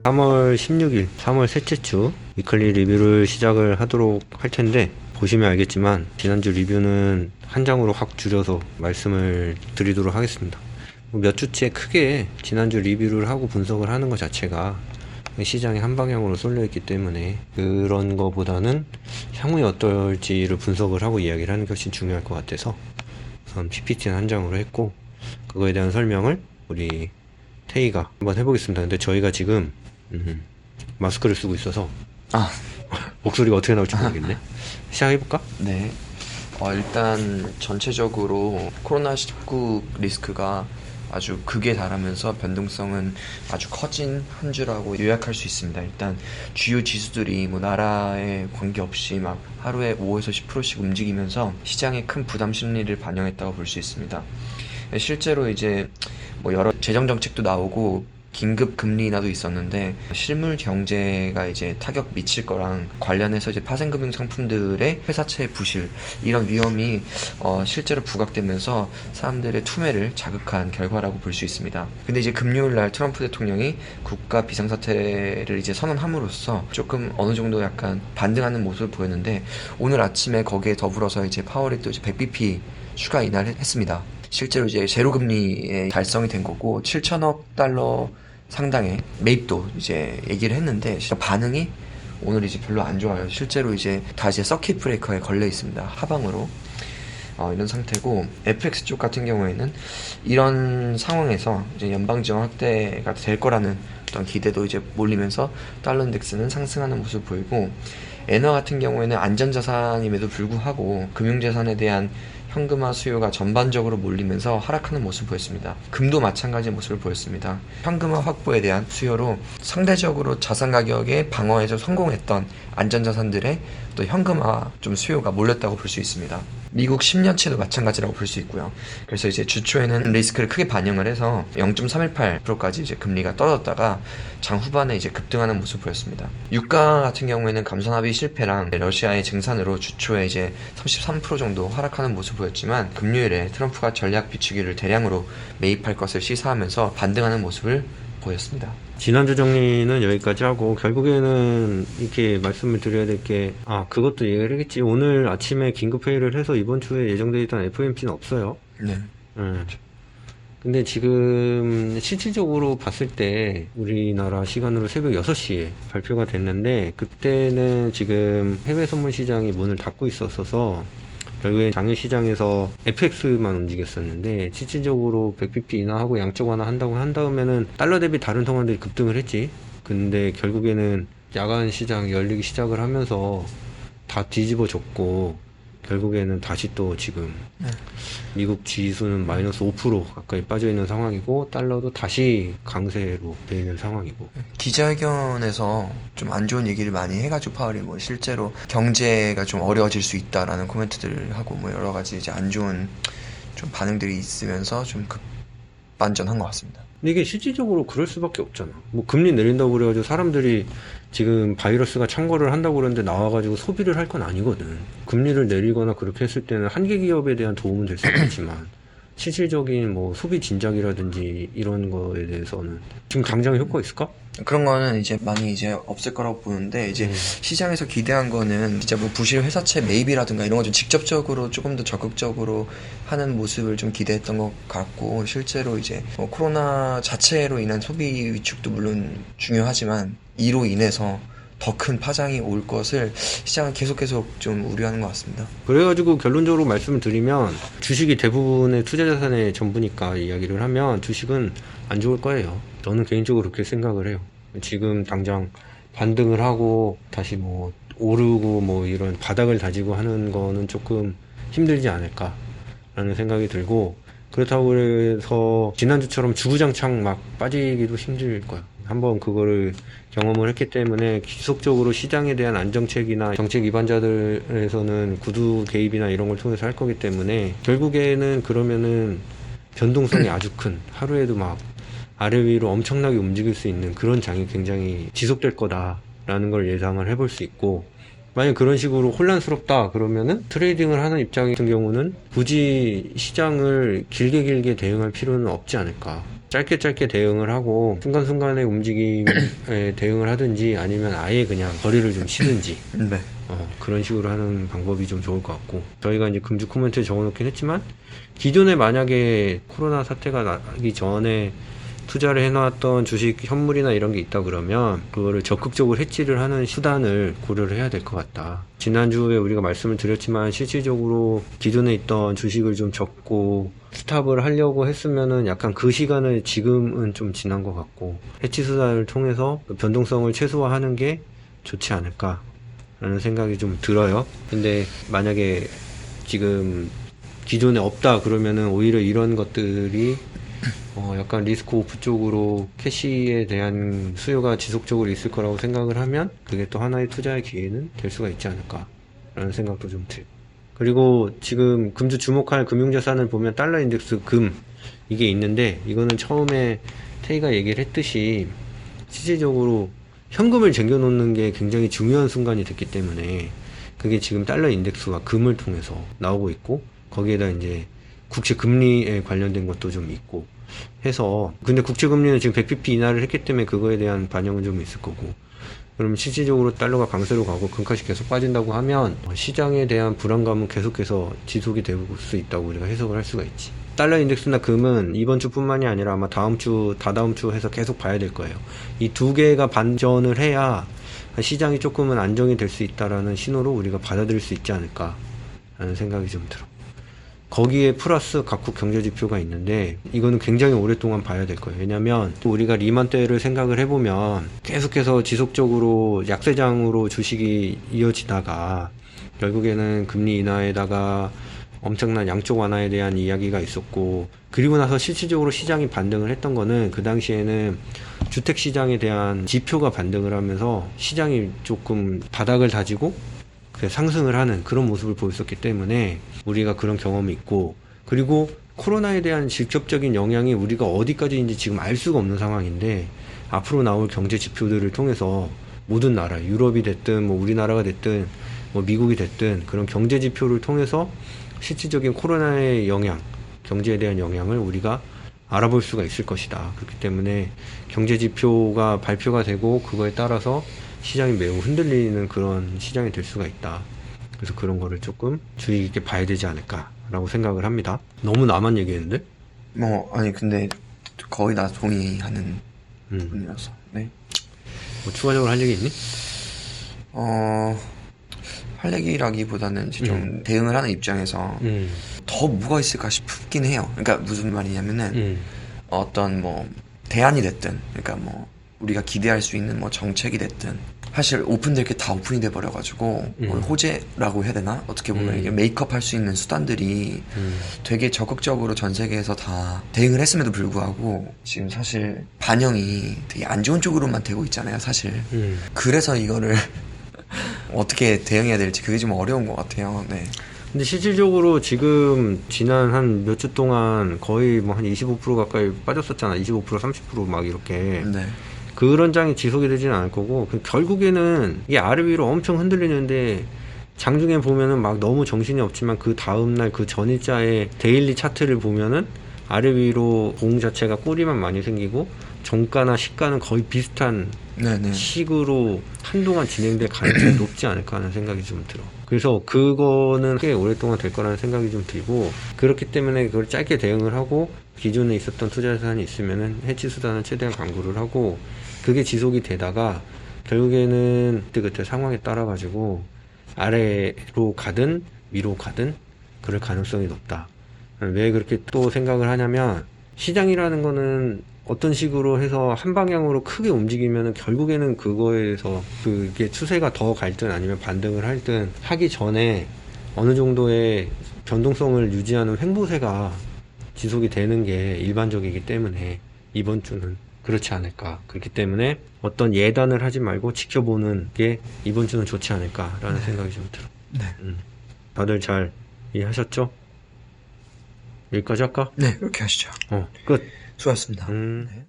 3월 16일, 3월 셋째 주 위클리 리뷰를 시작을 하도록 할 텐데, 보시면 알겠지만 지난주 리뷰는 한 장으로 확 줄여서 말씀을 드리도록 하겠습니다. 몇 주째 크게 지난주 리뷰를 하고 분석을 하는 것 자체가 시장이 한 방향으로 쏠려 있기 때문에 그런 거보다는 향후에 어떨지를 분석을 하고 이야기를 하는 것이 중요할 것 같아서 우선 PPT는 한 장으로 했고, 그거에 대한 설명을 우리 태희가 한번 해보겠습니다. 근데 저희가 지금 마스크를 쓰고 있어서 목소리가 어떻게 나올지 모르겠네. 시작해볼까? 네. 일단 전체적으로 코로나19 리스크가 아주 극에 달하면서 변동성은 아주 커진 한 주라고 요약할 수 있습니다. 일단 주요 지수들이 나라에 관계없이 막 하루에 5에서 10%씩 움직이면서 시장의 큰 부담 심리를 반영했다고 볼 수 있습니다. 실제로 이제 여러 재정 정책도 나오고 긴급 금리 인하도 있었는데, 실물 경제가 이제 타격 미칠 거랑 관련해서 이제 파생금융 상품들의 회사채 부실, 이런 위험이 실제로 부각되면서 사람들의 투매를 자극한 결과라고 볼 수 있습니다. 근데 이제 금요일 날 트럼프 대통령이 국가 비상사태를 이제 선언함으로써 조금 어느 정도 약간 반등하는 모습을 보였는데, 오늘 아침에 거기에 더불어서 이제 파월이 또 이제 100bp 추가 인하를 했습니다. 실제로 이제 제로금리에 달성이 된 거고, 7천억 달러 상당의 매입도 이제 얘기를 했는데, 반응이 오늘 이제 별로 안 좋아요. 실제로 이제 다시 서킷 브레이커에 걸려 있습니다. 하방으로. 이런 상태고, FX 쪽 같은 경우에는 이런 상황에서 이제 연방지원 확대가 될 거라는 어떤 기대도 이제 몰리면서 달러 인덱스는 상승하는 모습을 보이고, 엔화 같은 경우에는 안전자산임에도 불구하고 금융자산에 대한 현금화 수요가 전반적으로 몰리면서 하락하는 모습을 보였습니다. 금도 마찬가지의 모습을 보였습니다. 현금화 확보에 대한 수요로 상대적으로 자산 가격의 방어에서 성공했던 안전자산들의 또 현금화 좀 수요가 몰렸다고 볼 수 있습니다. 미국 10년치도 마찬가지라고 볼 수 있고요. 그래서 이제 주초에는 리스크를 크게 반영을 해서 0.318%까지 이제 금리가 떨어졌다가 장 후반에 이제 급등하는 모습을 보였습니다. 유가 같은 경우에는 감산 합의 실패랑 러시아의 증산으로 주초에 이제 33% 정도 하락하는 모습을 보였지만, 금요일에 트럼프가 전략 비추기를 대량으로 매입할 것을 시사하면서 반등하는 모습을 보였습니다. 지난주 정리는 여기까지 하고, 결국에는 이렇게 말씀을 드려야 될 게, 그것도 얘기를 하겠지. 오늘 아침에 긴급회의를 해서 이번 주에 예정되어 있던 FOMC는 없어요. 네. 근데 지금 실질적으로 봤을 때 우리나라 시간으로 새벽 6시에 발표가 됐는데, 그때는 지금 해외 선물 시장이 문을 닫고 있었어서 결국에 장외 시장에서 FX만 움직였었는데, 실질적으로 100bp 인하하고 양적 완화 한다고 한 다음에는 달러 대비 다른 통화들이 급등을 했지. 근데 결국에는 야간 시장 열리기 시작을 하면서 다 뒤집어졌고, 결국에는 다시 또 지금 미국 지수는 마이너스 5% 가까이 빠져있는 상황이고, 달러도 다시 강세로 돼 있는 상황이고. 기자회견에서 좀 안 좋은 얘기를 많이 해가지고 파월이 실제로 경제가 좀 어려워질 수 있다라는 코멘트들을 하고 여러 가지 이제 안 좋은 좀 반응들이 있으면서 좀 급반전한 것 같습니다. 근데 이게 실질적으로 그럴 수밖에 없잖아. 금리 내린다고 그래가지고 사람들이 지금 바이러스가 창궐을 한다고 그러는데 나와가지고 소비를 할 건 아니거든. 금리를 내리거나 그렇게 했을 때는 한계 기업에 대한 도움은 될 수 있지만, 실질적인 소비 진작이라든지 이런 거에 대해서는 지금 당장 효과가 있을까? 그런 거는 이제 많이 이제 없을 거라고 보는데, 이제 시장에서 기대한 거는 진짜 부실 회사채 매입이라든가 이런 거 좀 직접적으로 조금 더 적극적으로 하는 모습을 좀 기대했던 것 같고, 실제로 이제 코로나 자체로 인한 소비 위축도 물론 중요하지만, 이로 인해서 더 큰 파장이 올 것을 시장은 계속 좀 우려하는 것 같습니다. 그래가지고 결론적으로 말씀을 드리면, 주식이 대부분의 투자 자산의 전부니까 이야기를 하면 주식은 안 좋을 거예요. 저는 개인적으로 그렇게 생각을 해요. 지금 당장 반등을 하고 다시 오르고 이런 바닥을 다지고 하는 거는 조금 힘들지 않을까라는 생각이 들고, 그렇다고 해서 지난주처럼 주구장창 막 빠지기도 힘들 거야. 한번 그거를 경험을 했기 때문에 지속적으로 시장에 대한 안정책이나 정책 위반자들에서는 구두 개입이나 이런 걸 통해서 할 거기 때문에, 결국에는 그러면은 변동성이 아주 큰, 하루에도 막 아래 위로 엄청나게 움직일 수 있는 그런 장이 굉장히 지속될 거다라는 걸 예상을 해볼 수 있고, 만약 그런 식으로 혼란스럽다 그러면은 트레이딩을 하는 입장 같은 경우는 굳이 시장을 길게 대응할 필요는 없지 않을까. 짧게 대응을 하고 순간순간의 움직임에 대응을 하든지 아니면 아예 그냥 거리를 좀 치든지 네. 그런 식으로 하는 방법이 좀 좋을 것 같고, 저희가 이제 금주 코멘트에 적어놓긴 했지만 기존에 만약에 코로나 사태가 나기 전에 투자를 해놨던 주식 현물이나 이런 게 있다 그러면 그거를 적극적으로 해지를 하는 수단을 고려를 해야 될 것 같다. 지난주에 우리가 말씀을 드렸지만 실질적으로 기존에 있던 주식을 좀 적고 스탑을 하려고 했으면은 약간 그 시간을 지금은 좀 지난 것 같고, 해치 수단을 통해서 그 변동성을 최소화하는 게 좋지 않을까 라는 생각이 좀 들어요. 근데 만약에 지금 기존에 없다 그러면은 오히려 이런 것들이 약간 리스크 오프 쪽으로 캐시에 대한 수요가 지속적으로 있을 거라고 생각을 하면 그게 또 하나의 투자의 기회는 될 수가 있지 않을까 라는 생각도 좀 들고, 그리고 지금 금주 주목할 금융자산을 보면 달러 인덱스 금 이게 있는데, 이거는 처음에 태희가 얘기를 했듯이 실질적으로 현금을 쟁겨 놓는 게 굉장히 중요한 순간이 됐기 때문에 그게 지금 달러 인덱스와 금을 통해서 나오고 있고, 거기에다 이제 국채 금리에 관련된 것도 좀 있고 해서, 근데 국채 금리는 지금 100bp 인하를 했기 때문에 그거에 대한 반영은 좀 있을 거고, 그럼 실질적으로 달러가 강세로 가고 금값이 계속 빠진다고 하면 시장에 대한 불안감은 계속해서 지속이 될 수 있다고 우리가 해석을 할 수가 있지. 달러 인덱스나 금은 이번 주뿐만이 아니라 아마 다음 주, 다다음 주 해서 계속 봐야 될 거예요. 이 두 개가 반전을 해야 시장이 조금은 안정이 될 수 있다라는 신호로 우리가 받아들일 수 있지 않을까 라는 생각이 좀 들어. 거기에 플러스 각국 경제 지표가 있는데 이거는 굉장히 오랫동안 봐야 될 거예요. 왜냐면 우리가 리만 때를 생각을 해보면 계속해서 지속적으로 약세장으로 주식이 이어지다가 결국에는 금리 인하에다가 엄청난 양쪽 완화에 대한 이야기가 있었고, 그리고 나서 실질적으로 시장이 반등을 했던 거는 그 당시에는 주택시장에 대한 지표가 반등을 하면서 시장이 조금 바닥을 다지고 상승을 하는 그런 모습을 보였었기 때문에 우리가 그런 경험이 있고, 그리고 코로나에 대한 직접적인 영향이 우리가 어디까지인지 지금 알 수가 없는 상황인데 앞으로 나올 경제 지표들을 통해서 모든 나라, 유럽이 됐든 뭐 우리나라가 됐든 뭐 미국이 됐든 그런 경제 지표를 통해서 실질적인 코로나의 영향, 경제에 대한 영향을 우리가 알아볼 수가 있을 것이다. 그렇기 때문에 경제 지표가 발표가 되고 그거에 따라서 시장이 매우 흔들리는 그런 시장이 될 수가 있다. 그래서 그런 거를 조금 주의 깊게 봐야 되지 않을까라고 생각을 합니다. 너무 나만 얘기했는데? 아니 근데 거의 다 동의하는 부분이라서. 네. 뭐 추가적으로 할 얘기 있니? 할 얘기라기보다는 이제 좀 대응을 하는 입장에서 더 뭐가 있을까 싶긴 해요. 그러니까 무슨 말이냐면은 어떤 뭐 대안이 됐든, 그러니까 뭐 우리가 기대할 수 있는 뭐 정책이 됐든, 사실 오픈될 게 다 오픈이 돼 버려가지고 호재라고 해야 되나? 어떻게 보면 이게 메이크업 할 수 있는 수단들이 되게 적극적으로 전 세계에서 다 대응을 했음에도 불구하고 지금 사실 반영이 되게 안 좋은 쪽으로만 되고 있잖아요, 사실. 그래서 이거를 어떻게 대응해야 될지 그게 좀 어려운 것 같아요. 네. 근데 실질적으로 지금 지난 한 몇 주 동안 거의 뭐 한 25% 가까이 빠졌었잖아. 25% 30% 이렇게. 네. 그런 장이 지속이 되지는 않을 거고, 결국에는 이게 아래 위로 엄청 흔들리는데 장중에 보면은 막 너무 정신이 없지만 그 다음날 그 전일자의 데일리 차트를 보면은 아래 위로 봉 자체가 꼬리만 많이 생기고 정가나 시가는 거의 비슷한 네네. 식으로 한동안 진행될 가능성이 높지 않을까 하는 생각이 좀 들어. 그래서 그거는 꽤 오랫동안 될 거라는 생각이 좀 들고, 그렇기 때문에 그걸 짧게 대응을 하고 기존에 있었던 투자 자산이 있으면은 해치 수단을 최대한 강구를 하고, 그게 지속이 되다가 결국에는 그때 상황에 따라 가지고 아래로 가든 위로 가든 그럴 가능성이 높다. 왜 그렇게 또 생각을 하냐면, 시장이라는 거는 어떤 식으로 해서 한 방향으로 크게 움직이면 결국에는 그거에서 그게 추세가 더 갈든 아니면 반등을 할든 하기 전에 어느 정도의 변동성을 유지하는 횡보세가 지속이 되는 게 일반적이기 때문에 이번 주는 그렇지 않을까. 그렇기 때문에 어떤 예단을 하지 말고 지켜보는 게 이번 주는 좋지 않을까라는 생각이 좀 들어. 네. 다들 잘 이해하셨죠? 여기까지 할까? 네, 그렇게 하시죠. 끝. 수고하셨습니다. 음. 네.